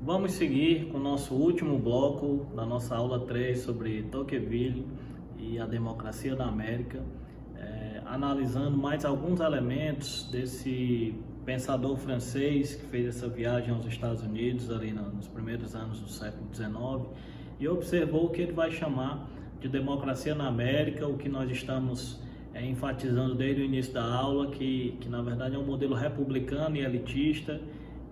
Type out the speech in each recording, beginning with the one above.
Vamos seguir com o nosso último bloco da nossa aula 3 sobre Tocqueville e a democracia da América, analisando mais alguns elementos desse pensador francês que fez essa viagem aos Estados Unidos ali nos primeiros anos do século XIX e observou o que ele vai chamar de democracia na América, o que nós estamos enfatizando desde o início da aula, que na verdade é um modelo republicano e elitista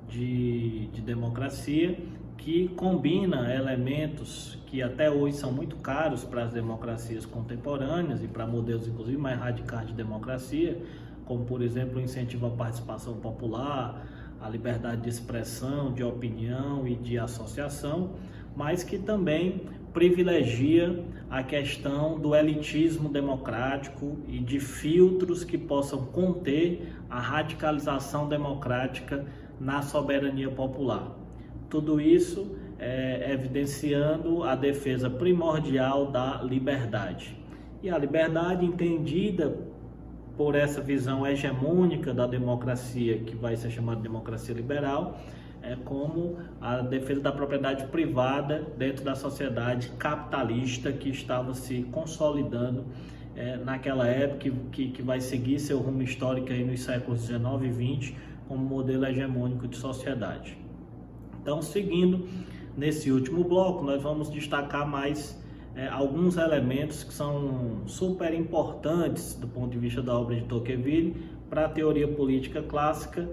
de democracia, que combina elementos que até hoje são muito caros para as democracias contemporâneas e para modelos inclusive mais radicais de democracia, como por exemplo o incentivo à participação popular, a liberdade de expressão, de opinião e de associação, mas que também privilegia a questão do elitismo democrático e de filtros que possam conter a radicalização democrática na soberania popular. Tudo isso evidenciando a defesa primordial da liberdade. E a liberdade entendida por essa visão hegemônica da democracia, que vai ser chamada de democracia liberal, como a defesa da propriedade privada dentro da sociedade capitalista que estava se consolidando naquela época, que vai seguir seu rumo histórico aí nos séculos 19 e 20 como modelo hegemônico de sociedade. Então, seguindo nesse último bloco, nós vamos destacar mais alguns elementos que são super importantes do ponto de vista da obra de Tocqueville para a teoria política clássica,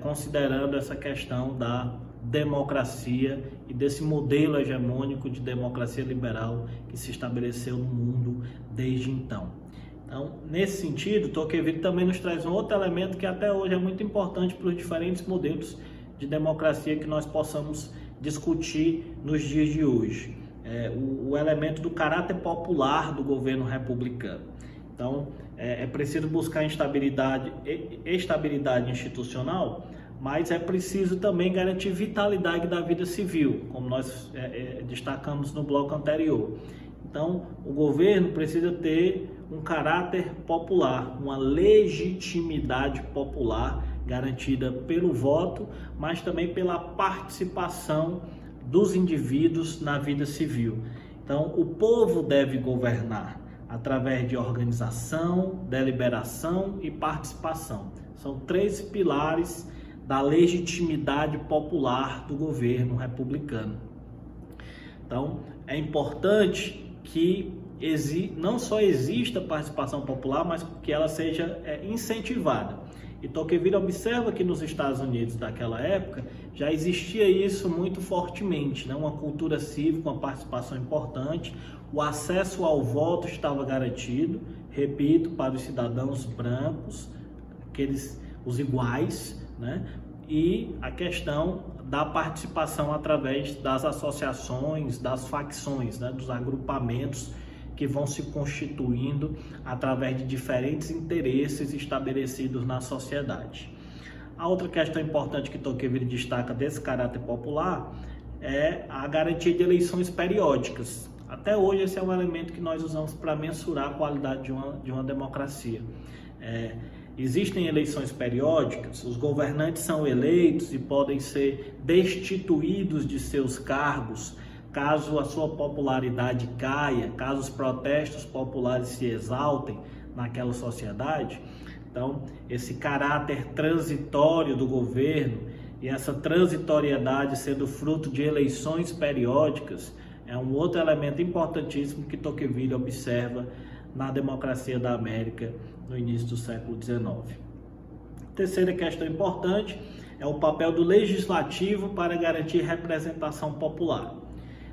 considerando essa questão da democracia e desse modelo hegemônico de democracia liberal que se estabeleceu no mundo desde então. Então, nesse sentido, Tocqueville também nos traz um outro elemento que até hoje é muito importante para os diferentes modelos de democracia que nós possamos discutir nos dias de hoje. O elemento do caráter popular do governo republicano. Então, é preciso buscar estabilidade institucional, mas é preciso também garantir vitalidade da vida civil, como nós destacamos no bloco anterior. Então, o governo precisa ter um caráter popular, uma legitimidade popular garantida pelo voto, mas também pela participação dos indivíduos na vida civil. Então, o povo deve governar através de organização, deliberação e participação. São três pilares da legitimidade popular do governo republicano. Então, é importante que não só exista participação popular, mas que ela seja incentivada. E Tocqueville observa que nos Estados Unidos daquela época já existia isso muito fortemente, né? Uma cultura cívica, uma participação importante, o acesso ao voto estava garantido, repito, para os cidadãos brancos, os iguais, né? E a questão da participação através das associações, das facções, né? Dos agrupamentos que vão se constituindo através de diferentes interesses estabelecidos na sociedade. A outra questão importante que Tocqueville destaca desse caráter popular é a garantia de eleições periódicas. Até hoje esse é um elemento que nós usamos para mensurar a qualidade de uma democracia. Existem eleições periódicas, os governantes são eleitos e podem ser destituídos de seus cargos caso a sua popularidade caia, caso os protestos populares se exaltem naquela sociedade. Então, esse caráter transitório do governo e essa transitoriedade sendo fruto de eleições periódicas é um outro elemento importantíssimo que Tocqueville observa na democracia da América no início do século XIX. Terceira questão importante é o papel do legislativo para garantir representação popular.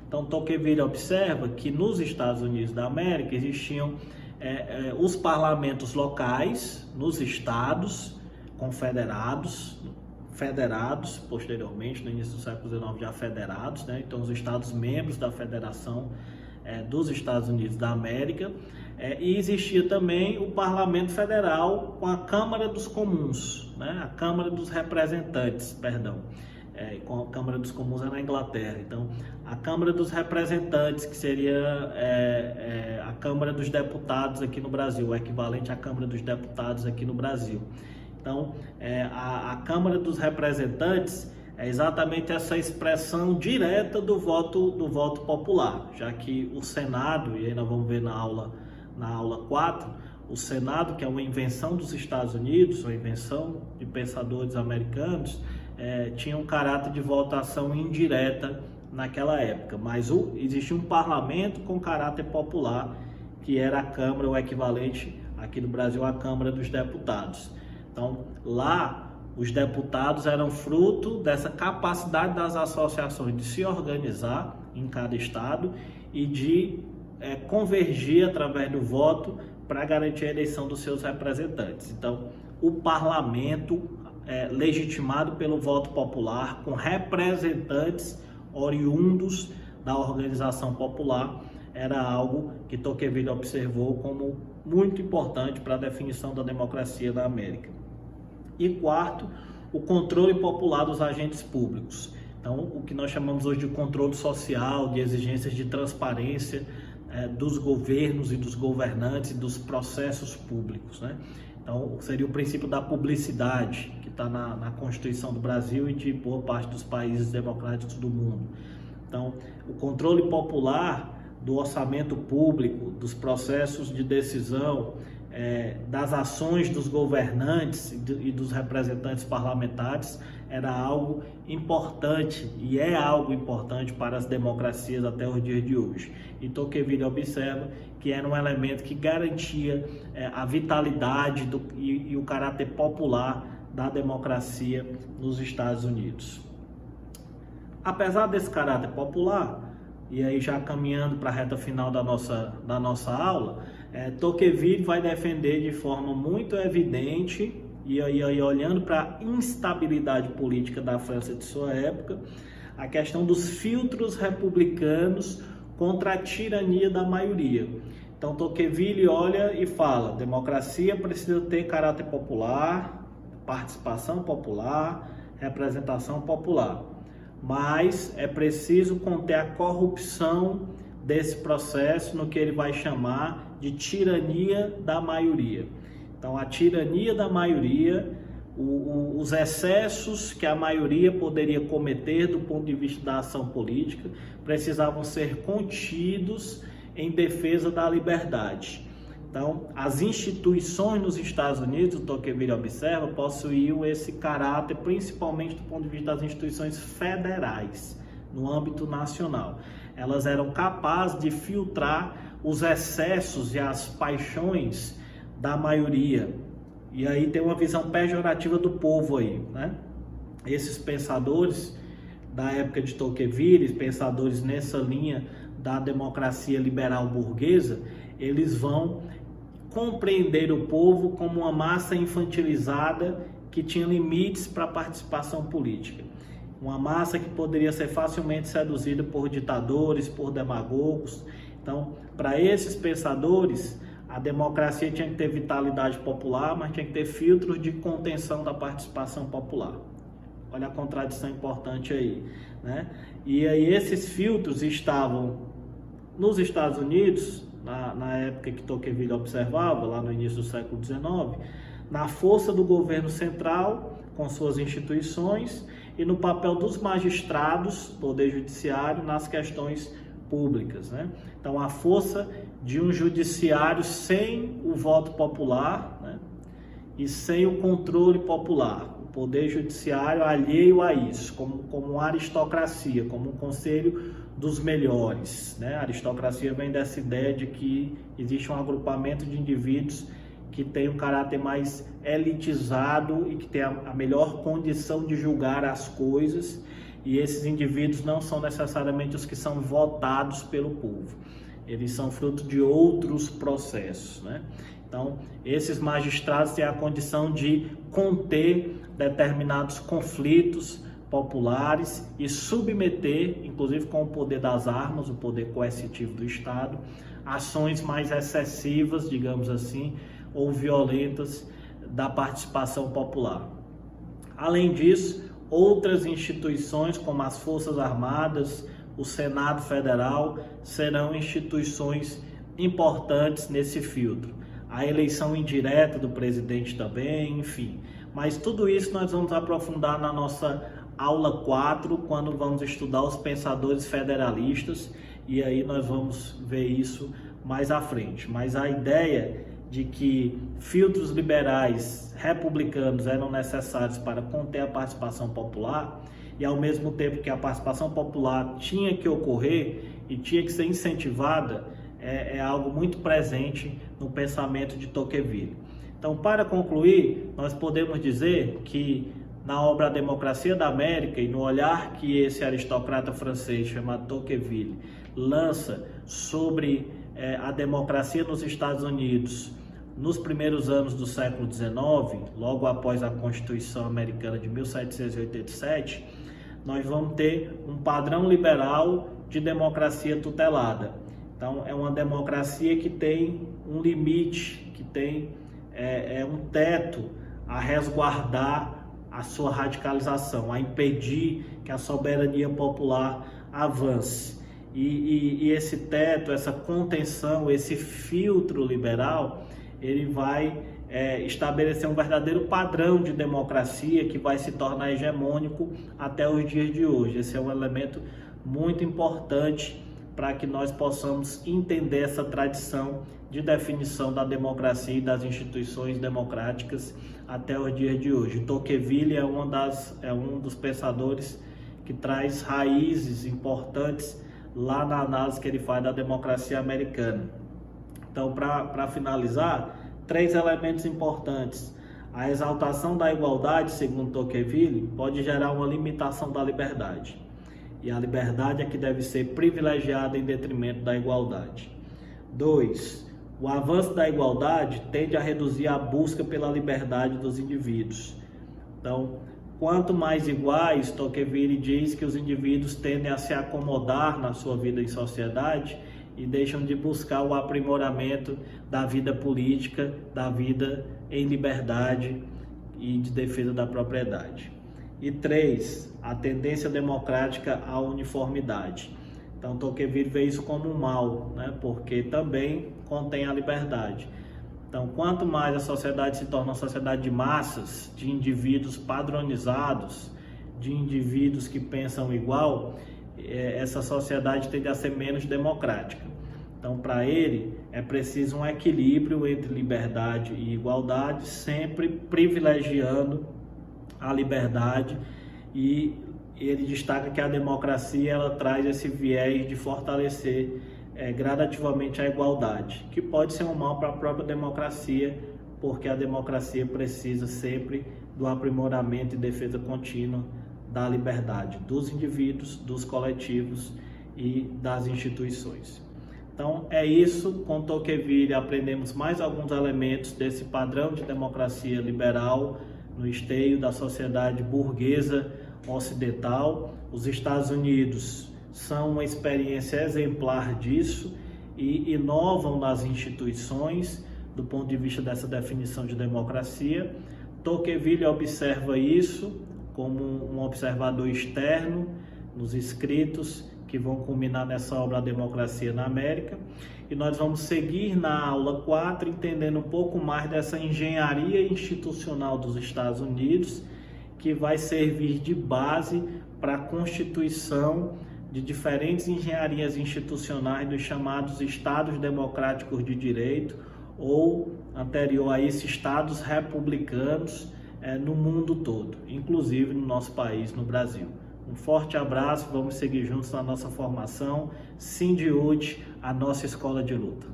Então, Tocqueville observa que nos Estados Unidos da América existiam os parlamentos locais, nos estados confederados, federados posteriormente, no início do século XIX já federados, né? Então os estados membros da Federação dos Estados Unidos da América, e existia também o Parlamento Federal com a Câmara dos Comuns, né? A Câmara dos Representantes, perdão. Com a Câmara dos Comuns é na Inglaterra. Então, a Câmara dos Representantes, que seria a Câmara dos Deputados aqui no Brasil, o equivalente à Câmara dos Deputados aqui no Brasil. Então, a Câmara dos Representantes é exatamente essa expressão direta do voto popular, já que o Senado, e aí nós vamos ver na aula 4, o Senado, que é uma invenção dos Estados Unidos, uma invenção de pensadores americanos, tinha um caráter de votação indireta naquela época, mas existia um parlamento com caráter popular, que era a Câmara, o equivalente aqui no Brasil à Câmara dos Deputados. Então, lá, os deputados eram fruto dessa capacidade das associações de se organizar em cada estado e de convergir através do voto para garantir a eleição dos seus representantes. Então, o parlamento legitimado pelo voto popular, com representantes oriundos da organização popular, era algo que Tocqueville observou como muito importante para a definição da democracia na América. E quarto, o controle popular dos agentes públicos. Então, o que nós chamamos hoje de controle social, de exigências de transparência dos governos e dos governantes e dos processos públicos, né? Então, seria o princípio da publicidade, que está na Constituição do Brasil e de boa parte dos países democráticos do mundo. Então, o controle popular do orçamento público, dos processos de decisão, das ações dos governantes e dos representantes parlamentares era algo importante e é algo importante para as democracias até os dias de hoje. E Tocqueville observa que era um elemento que garantia a vitalidade e o caráter popular da democracia nos Estados Unidos. Apesar desse caráter popular, e aí já caminhando para a reta final da nossa aula, Tocqueville vai defender de forma muito evidente, e aí olhando para a instabilidade política da França de sua época, a questão dos filtros republicanos contra a tirania da maioria. Então Tocqueville olha e fala: democracia precisa ter caráter popular, participação popular, representação popular. Mas é preciso conter a corrupção desse processo no que ele vai chamar de tirania da maioria. Então, a tirania da maioria, os excessos que a maioria poderia cometer do ponto de vista da ação política, precisavam ser contidos em defesa da liberdade. Então, as instituições nos Estados Unidos, o Tocqueville observa, possuíam esse caráter, principalmente do ponto de vista das instituições federais, no âmbito nacional. Elas eram capazes de filtrar os excessos e as paixões da maioria. E aí tem uma visão pejorativa do povo aí, né? Esses pensadores da época de Tocqueville, pensadores nessa linha da democracia liberal burguesa, eles vão compreender o povo como uma massa infantilizada que tinha limites para a participação política. Uma massa que poderia ser facilmente seduzida por ditadores, por demagogos. Então, para esses pensadores, a democracia tinha que ter vitalidade popular, mas tinha que ter filtros de contenção da participação popular. Olha a contradição importante aí, né? E aí esses filtros estavam nos Estados Unidos, na época que Tocqueville observava, lá no início do século XIX, na força do governo central, com suas instituições, e no papel dos magistrados, poder judiciário, nas questões públicas, né? Então, a força de um judiciário sem o voto popular, né? E sem o controle popular. O poder judiciário alheio a isso, como uma aristocracia, como um conselho dos melhores, né? A aristocracia vem dessa ideia de que existe um agrupamento de indivíduos que tem um caráter mais elitizado e que tem a melhor condição de julgar as coisas, e esses indivíduos não são necessariamente os que são votados pelo povo, eles são fruto de outros processos, né? Então, esses magistrados têm a condição de conter determinados conflitos populares e submeter, inclusive com o poder das armas, o poder coercitivo do Estado, ações mais excessivas, digamos assim, ou violentas da participação popular. Além disso, outras instituições, como as Forças Armadas, o Senado Federal, serão instituições importantes nesse filtro. A eleição indireta do presidente também, enfim. Mas tudo isso nós vamos aprofundar na nossa aula 4, quando vamos estudar os pensadores federalistas, e aí nós vamos ver isso mais à frente. Mas a ideia de que filtros liberais republicanos eram necessários para conter a participação popular, e ao mesmo tempo que a participação popular tinha que ocorrer e tinha que ser incentivada, é algo muito presente no pensamento de Tocqueville. Então, para concluir, nós podemos dizer que na obra A Democracia da América e no olhar que esse aristocrata francês chamado Tocqueville lança sobre a democracia nos Estados Unidos nos primeiros anos do século XIX, logo após a Constituição Americana de 1787, nós vamos ter um padrão liberal de democracia tutelada. Então, é uma democracia que tem um limite, que tem um teto a resguardar a sua radicalização, a impedir que a soberania popular avance. E esse teto, essa contenção, esse filtro liberal, ele vai estabelecer um verdadeiro padrão de democracia que vai se tornar hegemônico até os dias de hoje. Esse é um elemento muito importante para que nós possamos entender essa tradição de definição da democracia e das instituições democráticas até os dias de hoje. Tocqueville é um dos pensadores que traz raízes importantes lá na análise que ele faz da democracia americana. Então, para finalizar, 3 elementos importantes. A exaltação da igualdade, segundo Tocqueville, pode gerar uma limitação da liberdade. E a liberdade é que deve ser privilegiada em detrimento da igualdade. 2. O avanço da igualdade tende a reduzir a busca pela liberdade dos indivíduos. Então, quanto mais iguais, Tocqueville diz que os indivíduos tendem a se acomodar na sua vida em sociedade e deixam de buscar o aprimoramento da vida política, da vida em liberdade e de defesa da propriedade. E 3, a tendência democrática à uniformidade. Então, Tocqueville vê isso como um mal, né? Porque também contém a liberdade. Então, quanto mais a sociedade se torna uma sociedade de massas, de indivíduos padronizados, de indivíduos que pensam igual, essa sociedade tende a ser menos democrática. Então, para ele, é preciso um equilíbrio entre liberdade e igualdade, sempre privilegiando a liberdade, e ele destaca que a democracia ela traz esse viés de fortalecer gradativamente a igualdade, que pode ser um mal para a própria democracia, porque a democracia precisa sempre do aprimoramento e defesa contínua da liberdade dos indivíduos, dos coletivos e das instituições. Então é isso, com Tocqueville aprendemos mais alguns elementos desse padrão de democracia liberal no esteio da sociedade burguesa ocidental. Os Estados Unidos são uma experiência exemplar disso e inovam nas instituições do ponto de vista dessa definição de democracia. Tocqueville observa isso como um observador externo nos escritos que vão culminar nessa obra A Democracia na América, e nós vamos seguir na aula 4 entendendo um pouco mais dessa engenharia institucional dos Estados Unidos, que vai servir de base para a constituição de diferentes engenharias institucionais dos chamados Estados Democráticos de Direito, ou anterior a isso, Estados Republicanos no mundo todo, inclusive no nosso país, no Brasil. Um forte abraço, vamos seguir juntos na nossa formação. Sindiúde, a nossa escola de luta.